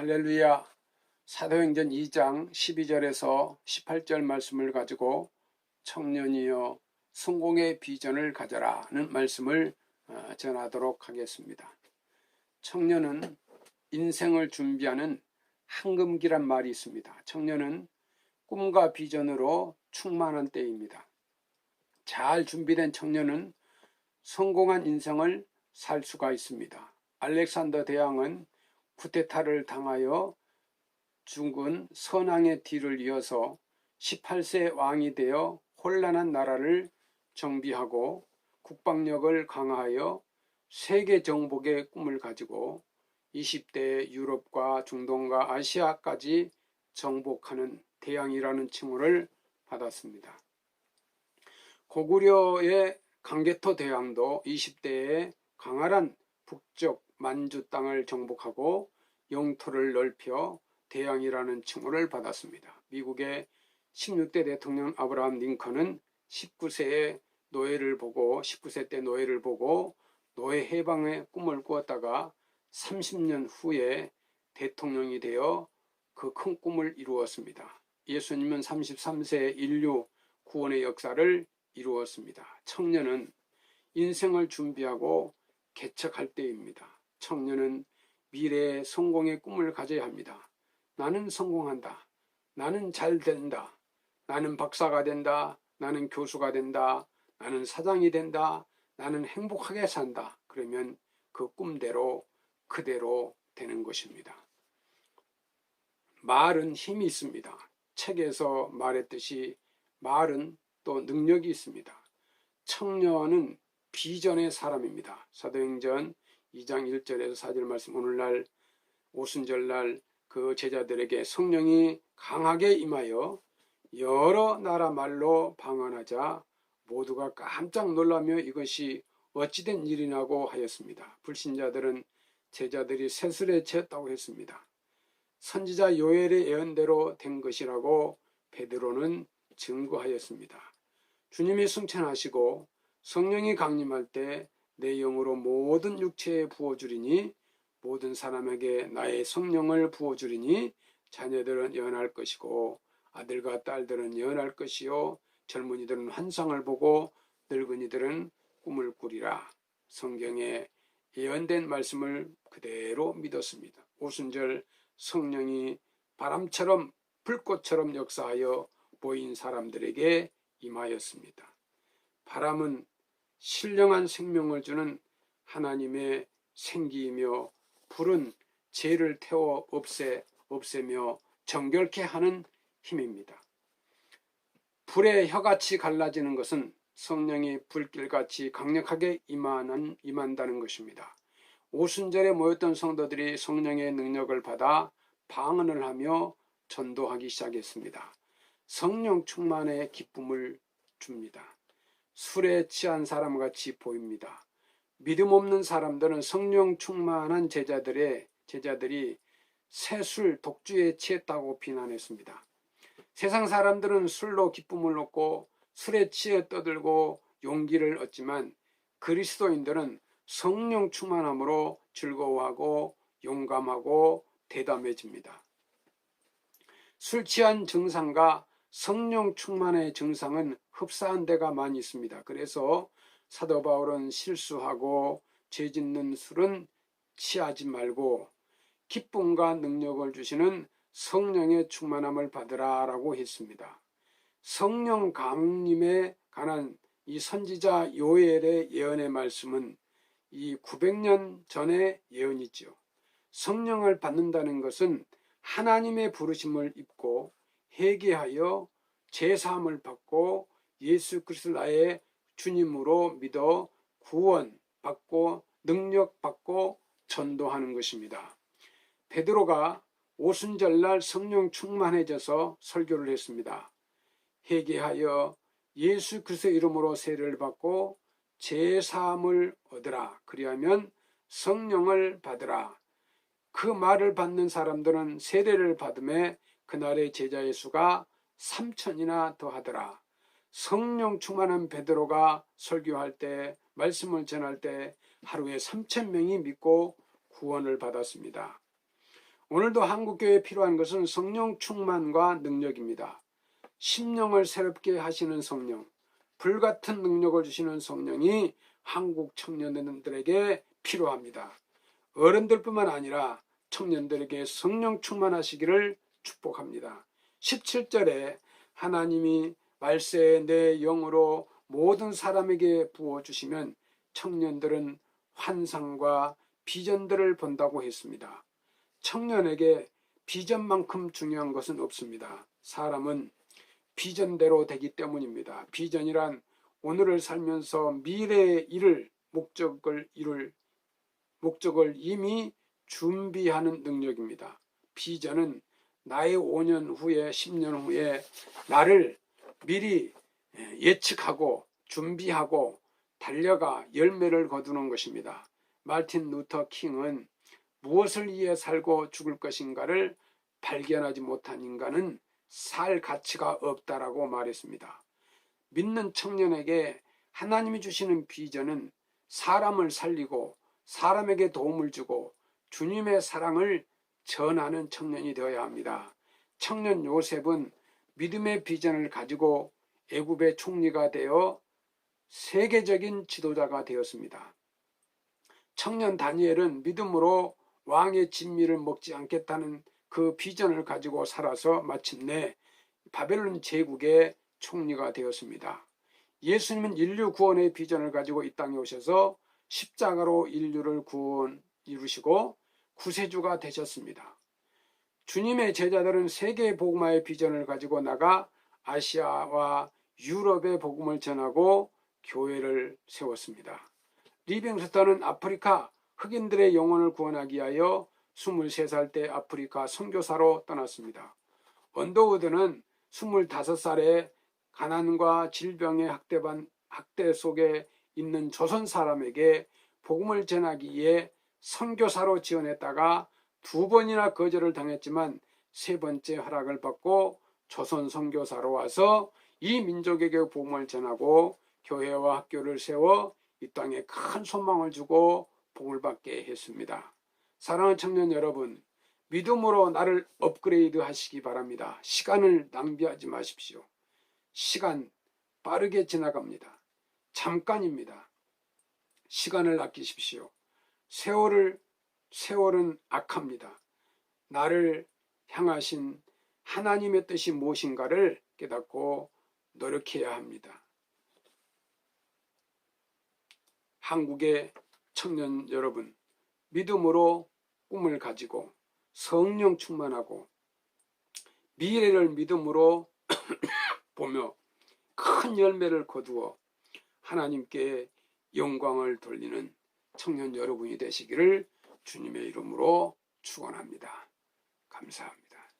할렐루야. 사도행전 2장 12절에서 18절 말씀을 가지고 청년이여 성공의 비전을 가져라는 말씀을 전하도록 하겠습니다. 청년은 인생을 준비하는 황금기란 말이 있습니다. 청년은 꿈과 비전으로 충만한 때입니다. 잘 준비된 청년은 성공한 인생을 살 수가 있습니다. 알렉산더 대왕은 쿠데타를 당하여 죽은 선왕의 뒤를 이어서 18세 왕이 되어 혼란한 나라를 정비하고 국방력을 강화하여 세계 정복의 꿈을 가지고 20대 유럽과 중동과 아시아까지 정복하는 대왕이라는 칭호를 받았습니다. 고구려의 강개토 대왕도 20대에 강활한 북쪽 만주 땅을 정복하고 영토를 넓혀 대왕이라는 칭호를 받았습니다. 미국의 16대 대통령 아브라함 링컨은 19세 때 노예를 보고 노예 해방의 꿈을 꾸었다가 30년 후에 대통령이 되어 그 큰 꿈을 이루었습니다. 예수님은 33세에 인류 구원의 역사를 이루었습니다. 청년은 인생을 준비하고 개척할 때입니다. 청년은 미래의 성공의 꿈을 가져야 합니다. 나는 성공한다. 나는 잘 된다. 나는 박사가 된다. 나는 교수가 된다. 나는 사장이 된다. 나는 행복하게 산다. 그러면 그 꿈대로 그대로 되는 것입니다. 말은 힘이 있습니다. 책에서 말했듯이 말은 또 능력이 있습니다. 청년은 비전의 사람입니다. 사도행전 2장 1절에서 4절 말씀, 오늘날 오순절날 그 제자들에게 성령이 강하게 임하여 여러 나라 말로 방언하자 모두가 깜짝 놀라며 이것이 어찌된 일이냐고 하였습니다. 불신자들은 제자들이 세술에 취했다고 했습니다. 선지자 요엘의 예언대로 된 것이라고 베드로는 증거하였습니다. 주님이 승천하시고 성령이 강림할 때 내 영으로 모든 육체에 부어주리니 모든 사람에게 나의 성령을 부어주리니 자녀들은 예언할 것이고 아들과 딸들은 예언할 것이요 젊은이들은 환상을 보고 늙은이들은 꿈을 꾸리라. 성경에 예언된 말씀을 그대로 믿었습니다. 오순절 성령이 바람처럼 불꽃처럼 역사하여 보인 사람들에게 임하였습니다. 바람은 신령한 생명을 주는 하나님의 생기이며 불은 죄를 태워 없애며 정결케 하는 힘입니다. 불의 혀같이 갈라지는 것은 성령이 불길같이 강력하게 임한다는 것입니다. 오순절에 모였던 성도들이 성령의 능력을 받아 방언을 하며 전도하기 시작했습니다. 성령 충만의 기쁨을 줍니다. 술에 취한 사람같이 보입니다. 믿음 없는 사람들은 성령 충만한 제자들이 새술 독주에 취했다고 비난했습니다. 세상 사람들은 술로 기쁨을 얻고 술에 취해 떠들고 용기를 얻지만 그리스도인들은 성령 충만함으로 즐거워하고 용감하고 대담해집니다. 술 취한 증상과 성령 충만의 증상은 흡사한 데가 많이 있습니다. 그래서 사도 바울은 실수하고 죄짓는 술은 취하지 말고 기쁨과 능력을 주시는 성령의 충만함을 받으라 라고 했습니다. 성령 강림에 관한 이 선지자 요엘의 예언의 말씀은 이 900년 전의 예언이죠. 성령을 받는다는 것은 하나님의 부르심을 입고 회개하여 제사함을 받고 예수 그리스도 나의 주님으로 믿어 구원받고 능력받고 전도하는 것입니다. 베드로가 오순절날 성령 충만해져서 설교를 했습니다. 회개하여 예수 그리스도의 이름으로 세례를 받고 제사함을 얻으라. 그리하면 성령을 받으라. 그 말을 받는 사람들은 세례를 받음에 그날의 제자의 수가 3,000이나 더하더라. 성령 충만한 베드로가 설교할 때, 말씀을 전할 때 하루에 3,000명이 믿고 구원을 받았습니다. 오늘도 한국교회에 필요한 것은 성령 충만과 능력입니다. 심령을 새롭게 하시는 성령, 불같은 능력을 주시는 성령이 한국 청년들에게 필요합니다. 어른들뿐만 아니라 청년들에게 성령 충만하시기를 축복합니다. 17절에 하나님이 말세에 내 영으로 모든 사람에게 부어주시면 청년들은 환상과 비전들을 본다고 했습니다. 청년에게 비전만큼 중요한 것은 없습니다. 사람은 비전대로 되기 때문입니다. 비전이란 오늘을 살면서 미래의 일을 목적을 이미 준비하는 능력입니다. 비전은 나의 5년 후에 10년 후에 나를 미리 예측하고 준비하고 달려가 열매를 거두는 것입니다. 마틴 루터 킹은 무엇을 위해 살고 죽을 것인가를 발견하지 못한 인간은 살 가치가 없다라고 말했습니다. 믿는 청년에게 하나님이 주시는 비전은 사람을 살리고 사람에게 도움을 주고 주님의 사랑을 전하는 청년이 되어야 합니다. 청년 요셉은 믿음의 비전을 가지고 애굽의 총리가 되어 세계적인 지도자가 되었습니다. 청년 다니엘은 믿음으로 왕의 진미를 먹지 않겠다는 그 비전을 가지고 살아서 마침내 바벨론 제국의 총리가 되었습니다. 예수님은 인류 구원의 비전을 가지고 이 땅에 오셔서 십자가로 인류를 이루시고 구세주가 되셨습니다. 주님의 제자들은 세계 복음화의 비전을 가지고 나가 아시아와 유럽의 복음을 전하고 교회를 세웠습니다. 리빙스턴은 아프리카 흑인들의 영혼을 구원하기 위하여 23살 때 아프리카 선교사로 떠났습니다. 언더우드는 25살에 가난과 질병의 학대 속에 있는 조선 사람에게 복음을 전하기 위해 선교사로 지원했다가 2번이나 거절을 당했지만 3번째 허락을 받고 조선 선교사로 와서 이 민족에게 복음을 전하고 교회와 학교를 세워 이 땅에 큰 소망을 주고 복을 받게 했습니다. 사랑하는 청년 여러분, 믿음으로 나를 업그레이드 하시기 바랍니다. 시간을 낭비하지 마십시오. 시간 빠르게 지나갑니다. 잠깐입니다. 시간을 아끼십시오. 세월은 악합니다. 나를 향하신 하나님의 뜻이 무엇인가를 깨닫고 노력해야 합니다. 한국의 청년 여러분, 믿음으로 꿈을 가지고 성령 충만하고 미래를 믿음으로 보며 큰 열매를 거두어 하나님께 영광을 돌리는 청년 여러분이 되시기를 주님의 이름으로 축원합니다. 감사합니다.